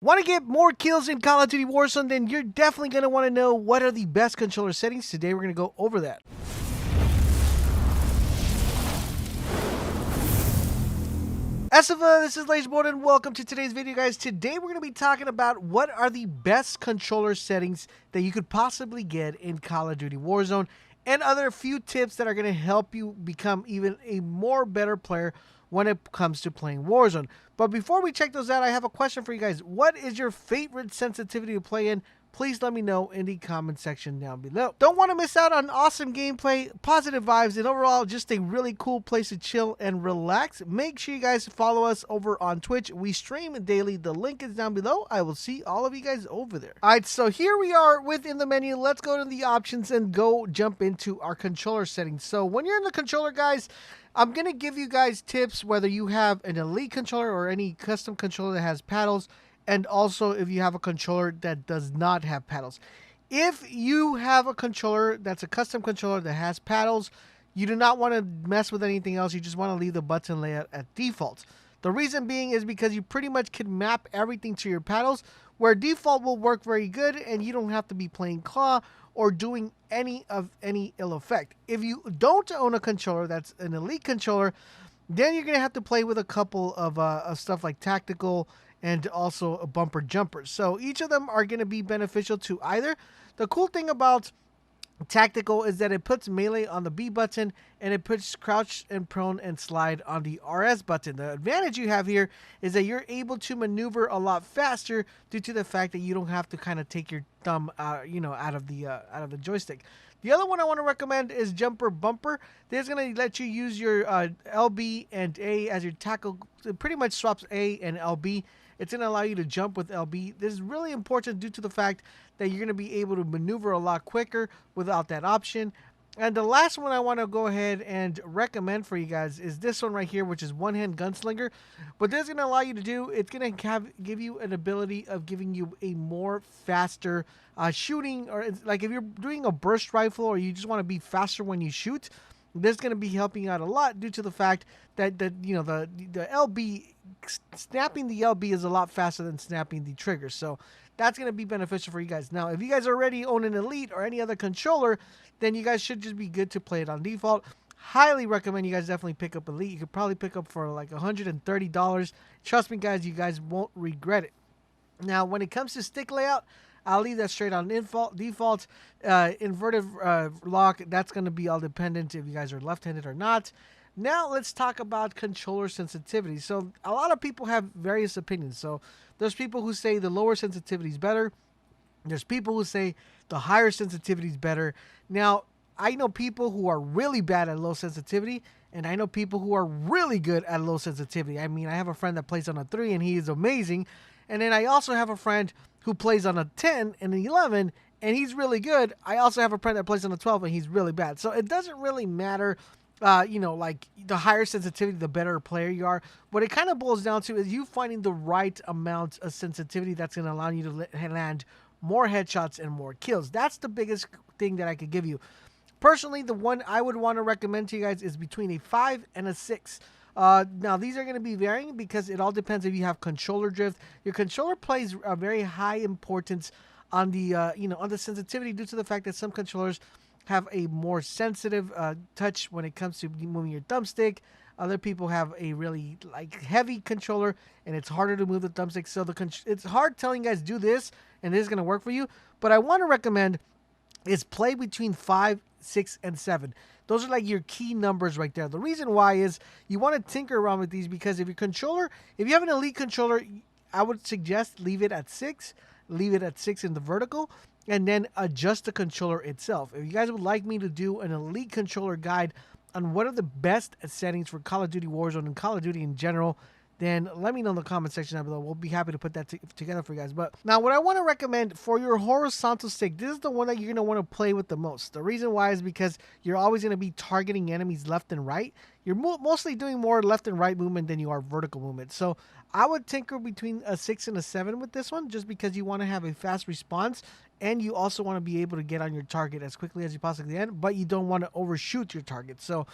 Want to get more kills in Call of Duty Warzone? Then you're definitely going to want to know what are the best controller settings. Today we're going to go over that. Esiva, this is Lazeboard and welcome to today's video, guys. Today we're going to be talking about what are the best controller settings that you could possibly get in Call of Duty Warzone and other few tips that are going to help you become even a more better player when it comes to playing Warzone. But before we check those out, I have a question for you guys. What is your favorite sensitivity to play in? Please let me know in the comment section down below. Don't want to miss out on awesome gameplay, positive vibes, and overall just a really cool place to chill and relax. Make sure you guys follow us over on Twitch. We stream daily. The link is down below. I will see all of you guys over there. All right, so here we are within the menu. Let's go to the options and go jump into our controller settings. So when you're in the controller, guys, I'm going to give you guys tips whether you have an elite controller or any custom controller that has paddles, and also if you have a controller that does not have paddles. If you have a controller that's a custom controller that has paddles, you do not want to mess with anything else. You just want to leave the button layout at default. The reason being is because you pretty much can map everything to your paddles, where default will work very good and you don't have to be playing claw or doing any ill effect. If you don't own a controller that's an elite controller, then you're going to have to play with a couple of stuff like tactical and also a bumper jumpers. So each of them are going to be beneficial to either. The cool thing about tactical is that it puts melee on the B button and it puts crouch and prone and slide on the RS button. The advantage you have here is that you're able to maneuver a lot faster due to the fact that you don't have to kind of take your thumb out of the joystick. The other one I want to recommend is Jumper Bumper. This is going to let you use your LB and A as your tackle. It pretty much swaps A and LB. It's going to allow you to jump with LB. This is really important due to the fact that you're going to be able to maneuver a lot quicker without that option. And the last one I want to go ahead and recommend for you guys is this one right here, which is one-hand gunslinger. What this is going to allow you to do, it's going to give you an ability of giving you a more faster shooting, or like if you're doing a burst rifle or you just want to be faster when you shoot, this is going to be helping you out a lot due to the fact that the LB, snapping the LB is a lot faster than snapping the trigger. So that's going to be beneficial for you guys. Now, if you guys already own an elite or any other controller, then you guys should just be good to play it on default. Highly recommend you guys definitely pick up elite. You could probably pick up for like $130. Trust me, guys, you guys won't regret it. Now, when it comes to stick layout, I'll leave that straight on default. Inverted lock, that's going to be all dependent if you guys are left-handed or not. Now let's talk about controller sensitivity. So a lot of people have various opinions. So there's people who say the lower sensitivity is better. There's people who say the higher sensitivity is better. Now, I know people who are really bad at low sensitivity, and I know people who are really good at low sensitivity. I mean, I have a friend that plays on a 3, and he is amazing. And then I also have a friend who plays on a 10 and an 11, and he's really good. I also have a friend that plays on a 12, and he's really bad. So it doesn't really matter, like the higher sensitivity, the better player you are. What it kind of boils down to is you finding the right amount of sensitivity that's going to allow you to land more headshots and more kills. That's the biggest thing that I could give you. Personally, the one I would want to recommend to you guys is between a 5 and a 6. Now, these are going to be varying because it all depends if you have controller drift. Your controller plays a very high importance on the on the sensitivity due to the fact that some controllers have a more sensitive touch when it comes to moving your thumbstick. Other people have a really heavy controller and it's harder to move the thumbstick. So it's hard telling you guys do this and this is going to work for you. But I want to recommend is play between 5, 6, and 7. Those are like your key numbers right there. The reason why is you want to tinker around with these because if you have an elite controller, I would suggest leave it at 6. Leave it at 6 in the vertical and then adjust the controller itself. If you guys would like me to do an elite controller guide on what are the best settings for Call of Duty Warzone and Call of Duty in general, then let me know in the comment section down below. We'll be happy to put that together for you guys. But now what I want to recommend for your horizontal stick, this is the one that you're going to want to play with the most. The reason why is because you're always going to be targeting enemies left and right. You're mostly doing more left and right movement than you are vertical movement. So I would tinker between a 6 and a 7 with this one just because you want to have a fast response and you also want to be able to get on your target as quickly as you possibly can, but you don't want to overshoot your target. So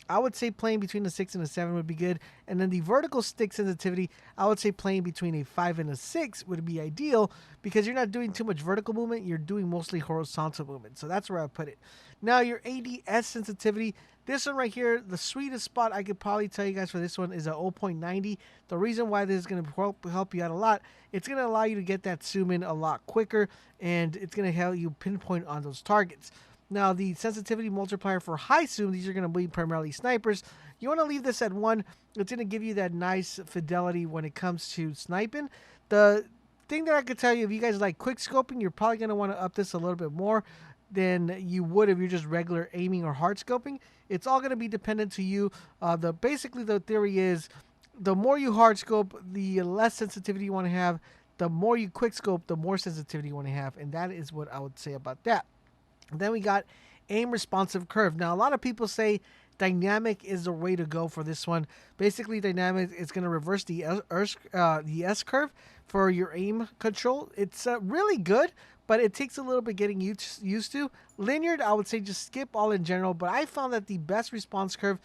I would say playing between a 6 and a 7 would be good. And then the vertical stick sensitivity, I would say playing between a 5 and a 6 would be ideal because you're not doing too much vertical movement. You're doing mostly horizontal movement. So that's where I put it. Now, your ADS sensitivity, this one right here, the sweetest spot I could probably tell you guys for this one is a 0.90. The reason why this is going to help you out a lot, it's going to allow you to get that zoom in a lot quicker, and it's going to help you pinpoint on those targets. Now, the sensitivity multiplier for high zoom, these are going to be primarily snipers. You want to leave this at 1. It's going to give you that nice fidelity when it comes to sniping. The thing that I could tell you, if you guys like quick scoping, you're probably going to want to up this a little bit more than you would if you're just regular aiming or hard scoping. It's all going to be dependent to you. Basically, the theory is the more you hard scope, the less sensitivity you want to have. The more you quick scope, the more sensitivity you want to have. And that is what I would say about that. Then we got aim responsive curve. Now, a lot of people say dynamic is the way to go for this one. Basically, dynamic is going to reverse the S curve for your aim control. It's really good, but it takes a little bit getting used to. Linear, I would say just skip all in general, but I found that the best response curve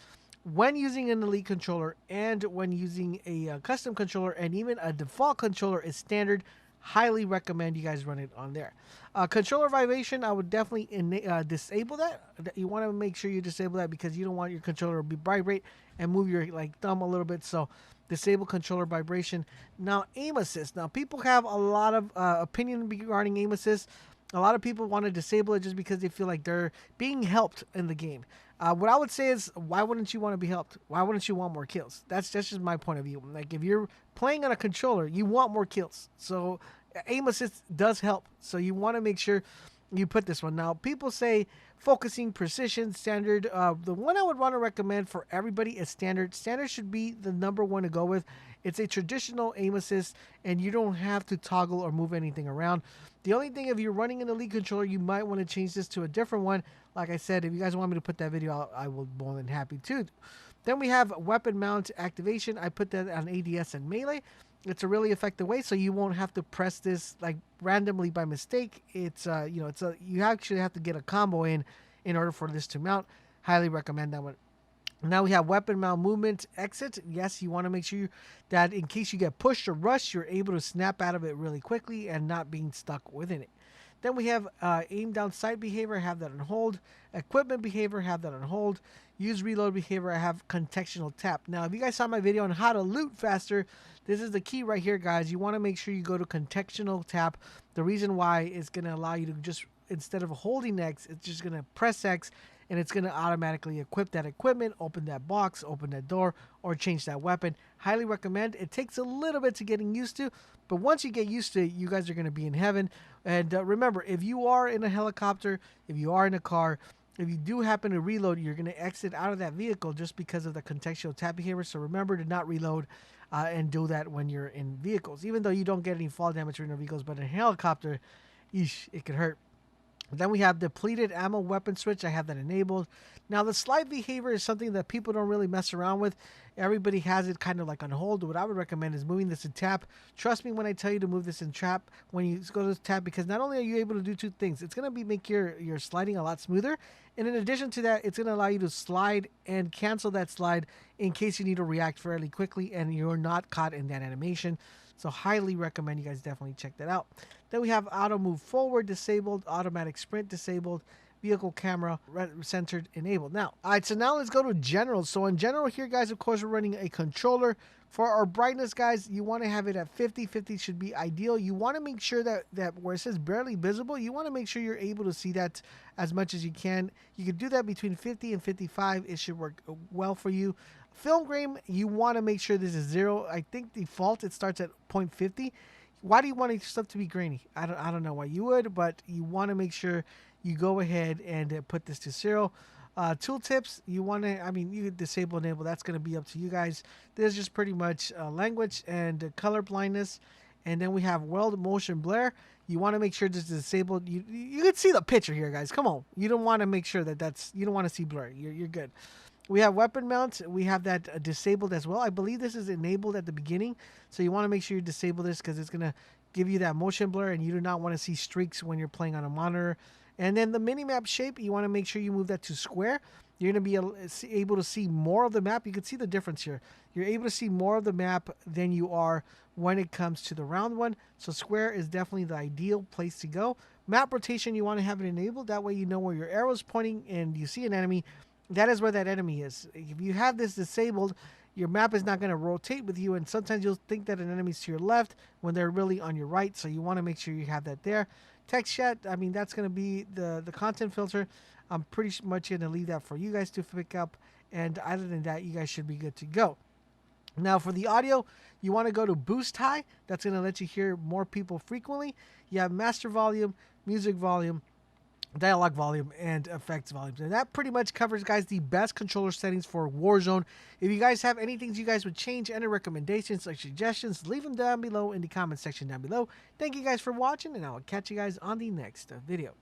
when using an elite controller and when using a custom controller and even a default controller is standard. Highly recommend you guys run it on there. Controller vibration, I would definitely disable that. You want to make sure you disable that because you don't want your controller to vibrate and move your thumb a little bit. So disable controller vibration. Now, aim assist. Now, people have a lot of opinion regarding aim assist. A lot of people want to disable it just because they feel like they're being helped in the game. What I would say is, why wouldn't you want to be helped? Why wouldn't you want more kills? That's just my point of view. Like, if you're playing on a controller, you want more kills. So aim assist does help. So you want to make sure you put this one. Now, people say focusing, precision, standard. The one I would want to recommend for everybody is standard. Standard should be the number one to go with. It's a traditional aim assist, and you don't have to toggle or move anything around. The only thing, if you're running an elite controller, you might want to change this to a different one. Like I said, if you guys want me to put that video out, I will be more than happy to. Then we have weapon mount activation. I put that on ADS and melee. It's a really effective way, so you won't have to press this like randomly by mistake. It's you actually have to get a combo in order for this to mount. Highly recommend that one. Now we have weapon mount movement exit. Yes, you want to make sure that in case you get pushed or rushed, you're able to snap out of it really quickly and not being stuck within it. Then we have aim down sight behavior. I have that on hold. Equipment behavior. Have that on hold. Use reload behavior. I have contextual tap. Now, if you guys saw my video on how to loot faster, this is the key right here, guys. You want to make sure you go to contextual tap. The reason why is going to allow you to just, instead of holding X, it's just going to press X, and it's going to automatically equip that equipment, open that box, open that door, or change that weapon. Highly recommend. It takes a little bit to getting used to, but once you get used to it, you guys are going to be in heaven. And remember, if you are in a helicopter, if you are in a car, if you do happen to reload, you're going to exit out of that vehicle just because of the contextual tap behavior. So remember to not reload and do that when you're in vehicles. Even though you don't get any fall damage in your vehicles, but in a helicopter, it could hurt. Then we have depleted ammo weapon switch. I have that enabled. Now, the slide behavior is something that people don't really mess around with. Everybody has it kind of like on hold. What I would recommend is moving this in tap. Trust me when I tell you to move this in tap when you go to tap, because not only are you able to do two things, it's going to make your sliding a lot smoother. And in addition to that, it's going to allow you to slide and cancel that slide in case you need to react fairly quickly and you're not caught in that animation. So highly recommend you guys definitely check that out. Then we have auto move forward disabled, automatic sprint disabled, vehicle camera centered enabled. Now, all right, so now let's go to general. So in general here, guys, of course, we're running a controller. For our brightness, guys, you want to have it at 50. 50 should be ideal. You want to make sure that where it says barely visible, you want to make sure you're able to see that as much as you can. You can do that between 50 and 55. It should work well for you. Film grain, you want to make sure this is 0. I think default, it starts at 0.50. Why do you want your stuff to be grainy? I don't know why you would, but you want to make sure you go ahead and put this to 0. Tooltips, you want to, you could disable, enable. That's going to be up to you guys. There's just pretty much language and color blindness. And then we have world motion blur. You want to make sure this is disabled. You can see the picture here, guys. Come on. You don't want to make sure you don't want to see blur. You're good. We have weapon mounts. We have that disabled as well. I believe this is enabled at the beginning. So you want to make sure you disable this because it's going to give you that motion blur, and you do not want to see streaks when you're playing on a monitor. And then the minimap shape, you want to make sure you move that to square. You're going to be able to see more of the map. You can see the difference here. You're able to see more of the map than you are when it comes to the round one. So square is definitely the ideal place to go. Map rotation, you want to have it enabled. That way you know where your arrow is pointing and you see an enemy. That is where that enemy is. If you have this disabled, your map is not going to rotate with you, and sometimes you'll think that an enemy's to your left when they're really on your right, so you want to make sure you have that there. Text chat, I mean, that's going to be the content filter. I'm pretty much going to leave that for you guys to pick up, and other than that, you guys should be good to go. Now, for the audio, you want to go to Boost High. That's going to let you hear more people frequently. You have Master Volume, Music Volume, Dialogue Volume, and Effects Volume. And that pretty much covers, guys, the best controller settings for Warzone. If you guys have any things you guys would change, any recommendations or suggestions, leave them down below in the comment section down below. Thank you guys for watching, and I will catch you guys on the next video.